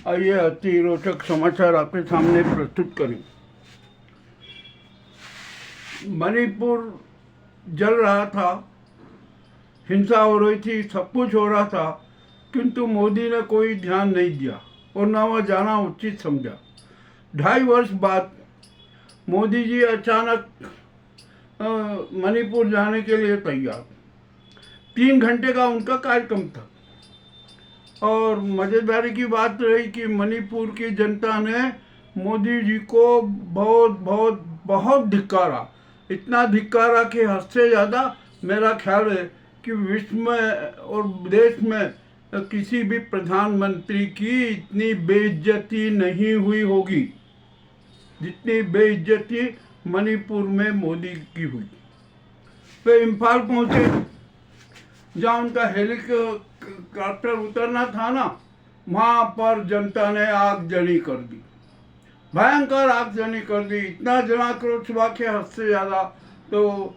आइए अति रोचक समाचार आपके सामने प्रस्तुत करें। मणिपुर जल रहा था, हिंसा हो रही थी, सब कुछ हो रहा था, किंतु मोदी ने कोई ध्यान नहीं दिया और न वह जाना उचित समझा। 2.5 वर्ष बाद मोदी जी अचानक मणिपुर जाने के लिए तैयार। 3 घंटे का उनका कार्यक्रम था और मज़ेदारी की बात रही कि मणिपुर की जनता ने मोदी जी को बहुत बहुत बहुत धिक्कारा। इतना धिक्कारा कि हद से ज़्यादा मेरा ख्याल है कि विश्व में और देश में किसी भी प्रधानमंत्री की इतनी बेइज्जती नहीं हुई होगी जितनी बेइज्जती मणिपुर में मोदी की हुई। वे इम्फाल पहुँचे, जहाँ उनका हेलीकॉप्टर उतरना था ना, वहाँ पर जनता ने आगजनी कर दी, भयंकर आगजनी कर दी। इतना जनाक्रोश हुआ कि हद से ज़्यादा। तो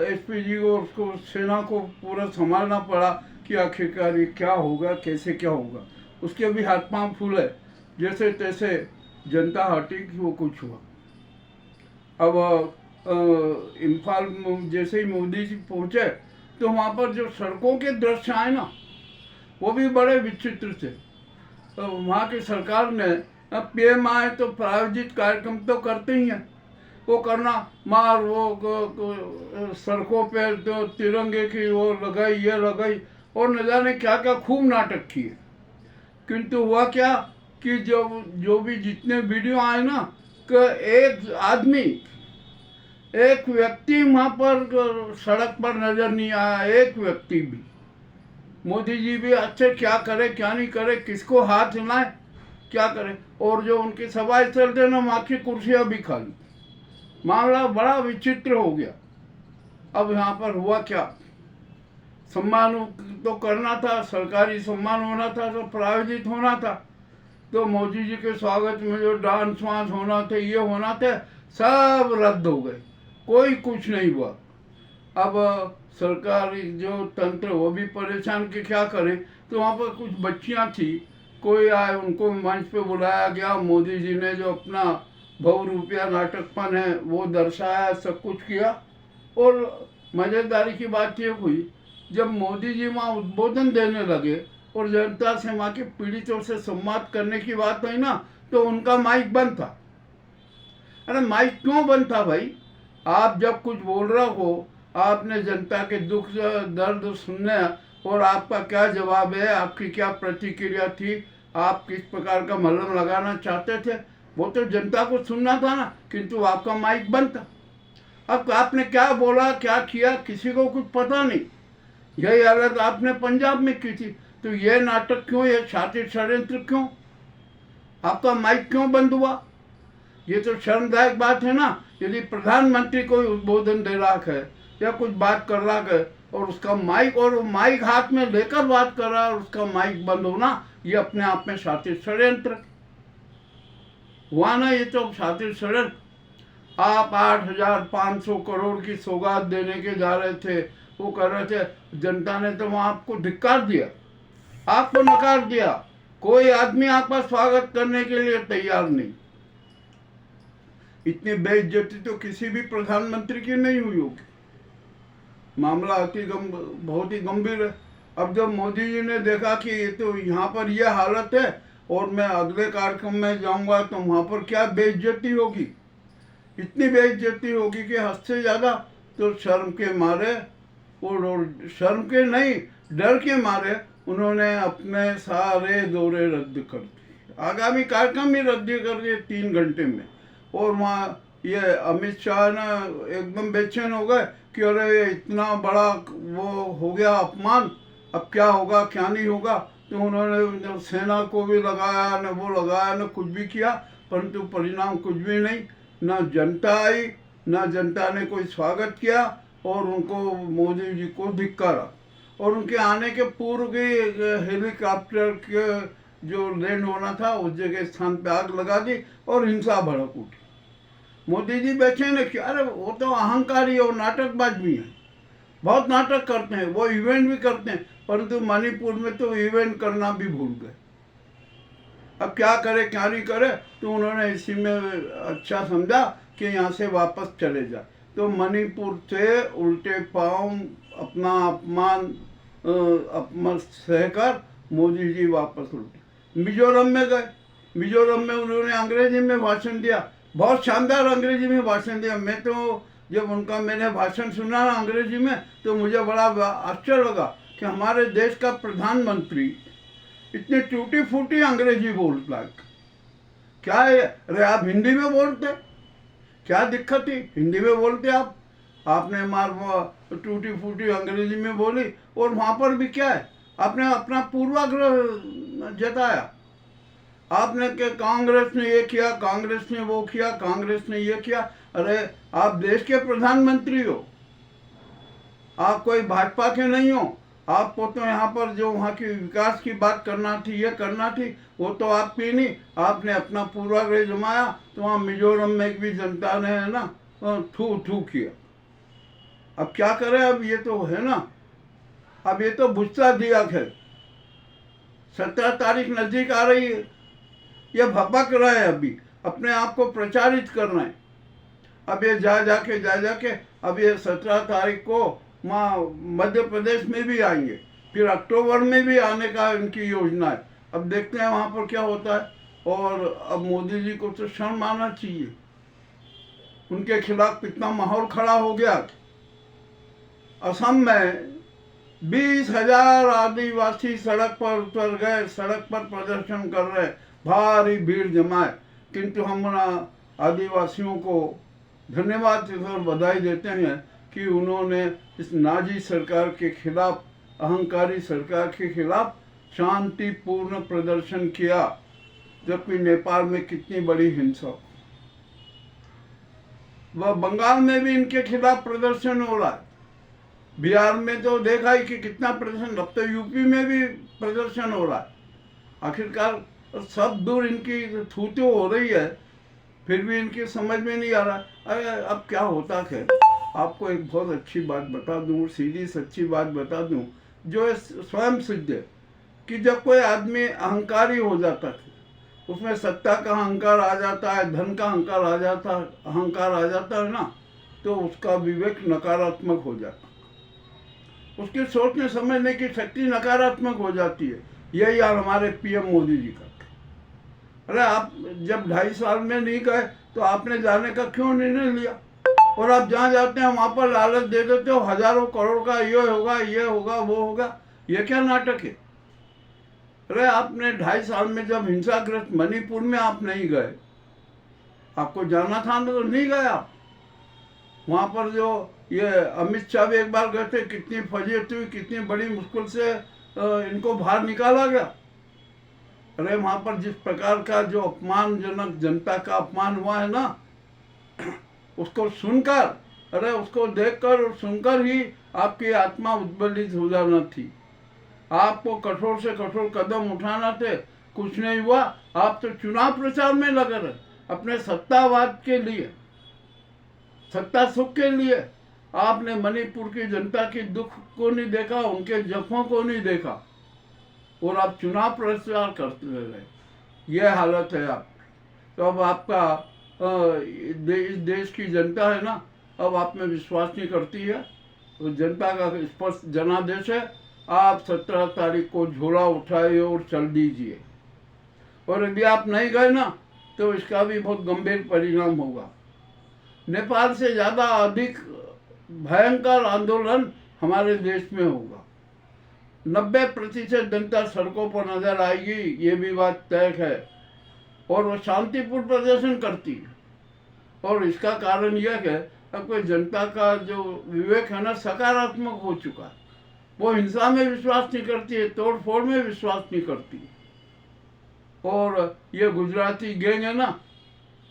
एसपीजी को, उसको सेना को पूरा संभालना पड़ा कि आखिरकार ये क्या होगा, कैसे क्या होगा। उसके भी हाथ पांव फूले, जैसे तैसे जनता हटी कि वो कुछ हुआ। अब इम्फाल जैसे ही मोदी जी पहुँचे तो वहाँ पर जो सड़कों के दृश्य आए ना, वो भी बड़े विचित्र थे। तो वहाँ की सरकार ने, अब पीएम आए तो प्रायोजित कार्यक्रम तो करते ही हैं, वो करना मार, वो सड़कों पे तो तिरंगे की वो लगाई, ये लगाई, और न जाने क्या क्या खूब नाटक किए। किंतु हुआ क्या कि जो भी जितने वीडियो आए ना, कि एक आदमी, एक व्यक्ति वहाँ पर सड़क पर नजर नहीं आया, एक व्यक्ति भी। मोदी जी भी अच्छे क्या करे क्या नहीं करे, किसको हाथ हिलाए, क्या करे। और जो उनकी सभा स्थल थे ना, वहाँ की कुर्सियाँ भी खाली। मामला बड़ा विचित्र हो गया। अब यहाँ पर हुआ क्या, सम्मान तो करना था, सरकारी सम्मान होना था, तो प्रायोजित होना था। तो मोदी जी के स्वागत में जो डांस वांस होना थे, ये होना थे, सब रद्द हो गए, कोई कुछ नहीं हुआ। अब सरकारी जो तंत्र वो भी परेशान कि क्या करें। तो वहाँ पर कुछ बच्चियाँ थी, कोई आए, उनको मंच पे बुलाया गया। मोदी जी ने जो अपना बहुरूपिया नाटकपन है वो दर्शाया, सब कुछ किया। और मज़ेदारी की बात ये हुई, जब मोदी जी वहाँ उद्बोधन देने लगे और जनता से, वहाँ के पीड़ितों से संवाद करने की बात हुई ना, तो उनका माइक बंद था। अरे माइक क्यों बंद था भाई? आप जब कुछ बोल रहे हो, आपने जनता के दुख दर्द सुनने, और आपका क्या जवाब है, आपकी क्या प्रतिक्रिया थी, आप किस प्रकार का मलहम लगाना चाहते थे, वो तो जनता को सुनना था ना। किंतु आपका माइक बंद था। अब आपने क्या बोला, क्या किया, किसी को कुछ पता नहीं। यही हालत आपने पंजाब में की थी। तो ये नाटक क्यों, ये छाती षड्यंत्र क्यों, आपका माइक क्यों बंद हुआ? ये तो शर्मदायक बात है ना। यदि प्रधानमंत्री कोई उद्बोधन दे रहा है या कुछ बात कर रहा है और उसका माइक, और माइक हाथ में लेकर बात कर रहा है और उसका माइक बंद होना, ये अपने आप में शातिर षड्यंत्र हुआ ना। ये तो शातिर षड्यंत्र। आप 8,500 करोड़ की सौगात देने के जा रहे थे, वो कर रहे थे, जनता ने तो वहाँ आपको धिक्कार दिया, आपको नकार दिया। कोई आदमी आपका स्वागत करने के लिए तैयार नहीं। इतनी बेइज्जती तो किसी भी प्रधानमंत्री की नहीं हुई होगी। मामला बहुत ही गंभीर है। अब जब मोदी जी ने देखा कि ये तो यहाँ पर यह हालत है और मैं अगले कार्यक्रम में जाऊँगा तो वहाँ पर क्या बेइज्जती होगी, इतनी बेइज्जती होगी कि हद से ज़्यादा। तो शर्म के मारे, और शर्म के नहीं, डर के मारे उन्होंने अपने सारे दौरे रद्द कर दिए, आगामी कार्यक्रम ही रद्द कर दिए 3 घंटे में। और वहाँ ये अमित शाह ना एकदम बेचैन हो गए कि अरे इतना बड़ा वो हो गया अपमान, अब क्या होगा क्या नहीं होगा। तो उन्होंने सेना को भी लगाया, न वो लगाया, न कुछ भी किया, परंतु परिणाम कुछ भी नहीं। न जनता आई, न जनता ने कोई स्वागत किया, और उनको मोदी जी को धिक्कारा। और उनके आने के पूर्व के हेलीकॉप्टर के जो लैंड होना था उस जगह स्थान पे आग लगा दी और हिंसा भड़क उठी। मोदी जी बेचैन है कि अरे वो तो अहंकारी और नाटकबाज भी हैं, बहुत नाटक करते हैं, वो इवेंट भी करते हैं, परंतु मणिपुर में तो इवेंट करना भी भूल गए। अब क्या करे क्या नहीं करे, तो उन्होंने इसी में अच्छा समझा कि यहाँ से वापस चले जाए। तो मणिपुर से उल्टे पांव अपना अपमान सहकर मोदी जी वापस उल्टे मिजोरम में गए। मिजोरम में उन्होंने अंग्रेजी में भाषण दिया, बहुत शानदार अंग्रेजी में भाषण दिया। मैं तो जब मैंने भाषण सुना ना अंग्रेजी में, तो मुझे बड़ा आश्चर्य लगा कि हमारे देश का प्रधानमंत्री इतनी टूटी फूटी अंग्रेजी बोलता है। क्या है? अरे आप हिंदी में बोलते, क्या दिक्कत थी? हिंदी में बोलते आपने मार टूटी फूटी अंग्रेजी में बोली। और वहाँ पर भी क्या है, आपने अपना पूर्वाग्रह जताया। आपने कि कांग्रेस ने ये किया, कांग्रेस ने वो किया, कांग्रेस ने ये किया। अरे आप देश के प्रधानमंत्री हो, आप कोई भाजपा के नहीं हो। आपको तो यहाँ पर जो वहाँ की विकास की बात करना थी, ये करना थी, वो तो आपकी नहीं। आपने अपना पूर्वाग्रह जमाया, तो वहाँ मिजोरम में भी जनता ने है ना थू थू किया। अब क्या करें, अब ये तो है ना, अब ये तो भुस्सा दिया है। 17 तारीख नजदीक आ रही है, ये भपक रहा है, अभी अपने आप को प्रचारित कर रहे हैं। अब ये जा जाके अब ये 17 तारीख को वहाँ मध्य प्रदेश में भी आएंगे, फिर अक्टूबर में भी आने का इनकी योजना है। अब देखते हैं वहाँ पर क्या होता है। और अब मोदी जी को तो शर्म आना चाहिए, उनके खिलाफ कितना माहौल खड़ा हो गया। असम में 20,000 आदिवासी सड़क पर उतर गए, सड़क पर प्रदर्शन कर रहे, भारी भीड़ जमाए। किंतु हम आदिवासियों को धन्यवाद और बधाई देते हैं कि उन्होंने इस नाजी सरकार के खिलाफ, अहंकारी सरकार के खिलाफ शांतिपूर्ण प्रदर्शन किया, जबकि नेपाल में कितनी बड़ी हिंसा। वह बंगाल में भी इनके खिलाफ प्रदर्शन हो रहा है, बिहार में तो देखा ही कि कितना प्रदर्शन, अब तो यूपी में भी प्रदर्शन हो रहा है। आखिरकार सब दूर इनकी थूथू हो रही है, फिर भी इनकी समझ में नहीं आ रहा। अरे अब क्या होता है, आपको एक बहुत अच्छी बात बता दूं, सीधी सच्ची बात बता दूं, जो स्वयं सिद्ध है कि जब कोई आदमी अहंकारी हो जाता है, उसमें सत्ता का अहंकार आ जाता है, धन का अहंकार आ जाता है ना, तो उसका विवेक नकारात्मक हो जाता है, उसकी सोचने समझने की शक्ति नकारात्मक हो जाती है। यही यार हमारे पीएम मोदी जी का। अरे आप जब 2.5 साल में नहीं गए, तो आपने जाने का क्यों निर्णय लिया? और आप जहाँ जाते हैं वहाँ पर लालच दे देते हो, हजारों करोड़ का ये होगा वो होगा। ये क्या नाटक है? अरे आपने 2.5 साल में जब हिंसाग्रस्त मणिपुर में आप नहीं गए, आपको जाना था ना, तो नहीं गए आप। वहाँ पर जो ये अमित शाह भी एक बार गए थे, कितनी फजीयत हुई, कितनी बड़ी मुश्किल से इनको बाहर निकाला गया। अरे वहाँ पर जिस प्रकार का जो अपमानजनक जनता का अपमान हुआ है ना, उसको सुनकर, अरे उसको देखकर और सुनकर ही आपकी आत्मा उद्वेलित हो जाना थी। आपको कठोर से कठोर कदम उठाना थे, कुछ नहीं हुआ। आप तो चुनाव प्रचार में लगे रहे, अपने सत्तावाद के लिए, सत्ता सुख के लिए। आपने मणिपुर की जनता की दुख को नहीं देखा, उनके जख्मों को नहीं देखा, और आप चुनाव प्रचार करते रहे। यह हालत है आप। तो अब आपका इस देश की जनता है ना, अब आप में विश्वास नहीं करती है। तो जनता का स्पष्ट जनादेश है, आप 17 तारीख को झोला उठाइए और चल दीजिए। और यदि आप नहीं गए ना, तो इसका भी बहुत गंभीर परिणाम होगा। नेपाल से ज़्यादा अधिक भयंकर आंदोलन हमारे देश में होगा। 90% जनता सड़कों पर नजर आएगी, ये भी बात तय है। और वो शांतिपूर्ण प्रदर्शन करती है। और इसका कारण यह है कि कोई जनता का जो विवेक है ना, सकारात्मक हो चुका है। वो हिंसा में विश्वास नहीं करती है, तोड़ फोड़ में विश्वास नहीं करती। और ये गुजराती गैंग है ना,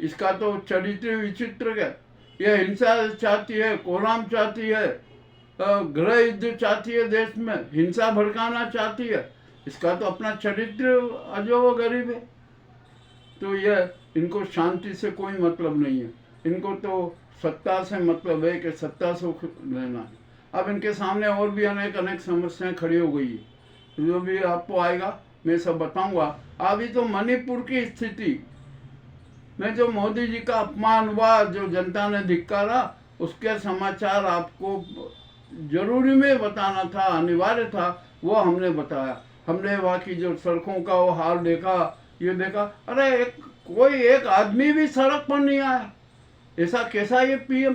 इसका तो चरित्र विचित्र है। यह हिंसा चाहती है, कोलाहल चाहती है, गृह युद्ध चाहती है, देश में हिंसा भड़काना चाहती है। इसका तो अपना चरित्र अजब गरीब है। तो यह इनको शांति से कोई मतलब नहीं है, इनको तो सत्ता से मतलब है कि सत्ता सुख लेना है। अब इनके सामने और भी अनेक अनेक समस्याएं खड़ी हो गई है, जो भी आपको आएगा मैं सब बताऊंगा। अभी तो मणिपुर की स्थिति में जो मोदी जी का अपमान हुआ, जो जनता ने धिक्कारा, उसके समाचार आपको जरूरी में बताना था, अनिवार्य था, वो हमने बताया। हमने वहाँ की जो सड़कों का वो हाल देखा, ये देखा, अरे कोई एक आदमी भी सड़क पर नहीं आया। ऐसा कैसा ये पीएम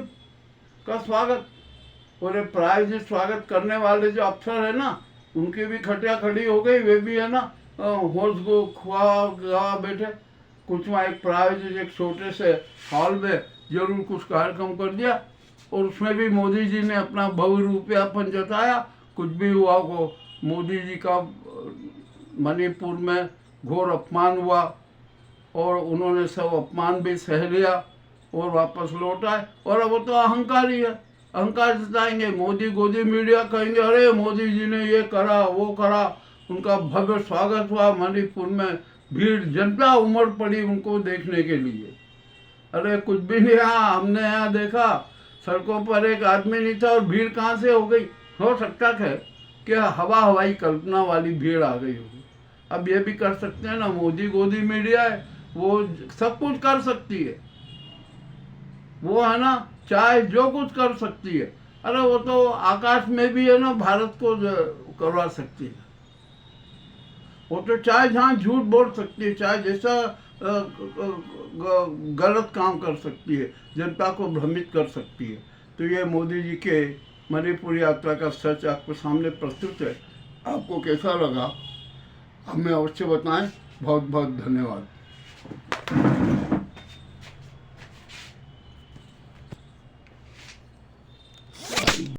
का स्वागत, और प्रायोजित स्वागत करने वाले जो अफसर है ना, उनकी भी खटिया खड़ी हो गई। वे भी है ना होश को खुआ बैठे। कुछ वहाँ एक प्रायोजित एक छोटे से हॉल में जरूर कुछ कार्यक्रम कर दिया, और उसमें भी मोदी जी ने अपना बहुरूपियापन जताया। कुछ भी हुआ को मोदी जी का मणिपुर में घोर अपमान हुआ, और उन्होंने सब अपमान भी सह लिया और वापस लौट आए। और अब वो तो अहंकारी है, अहंकार जताएंगे। मोदी गोदी मीडिया कहेंगे अरे मोदी जी ने ये करा वो करा, उनका भव्य स्वागत हुआ। मणिपुर में भीड़ जनता उमड़ पड़ी उनको देखने के लिए। अरे कुछ भी नहीं, यहाँ हमने यहाँ देखा सड़कों पर एक आदमी नहीं था, और भीड़ कहाँ से हो गई। हो सकता है कि हवाई कल्पना वाली भीड़ आ गई होगी। अब ये भी कर सकते हैं ना, मोदी गोदी मीडिया है, वो सब कुछ कर सकती है, वो है ना चाहे जो कुछ कर सकती है। अरे वो तो आकाश में भी है ना भारत को करवा सकती है। वो तो चाहे जहाँ झूठ बोल सकती है, चाहे जैसा गलत काम कर सकती है, जनता को भ्रमित कर सकती है। तो ये मोदी जी के मणिपुर यात्रा का सच आपको सामने प्रस्तुत है। आपको कैसा लगा हमें अवश्य बताएं। बहुत बहुत धन्यवाद।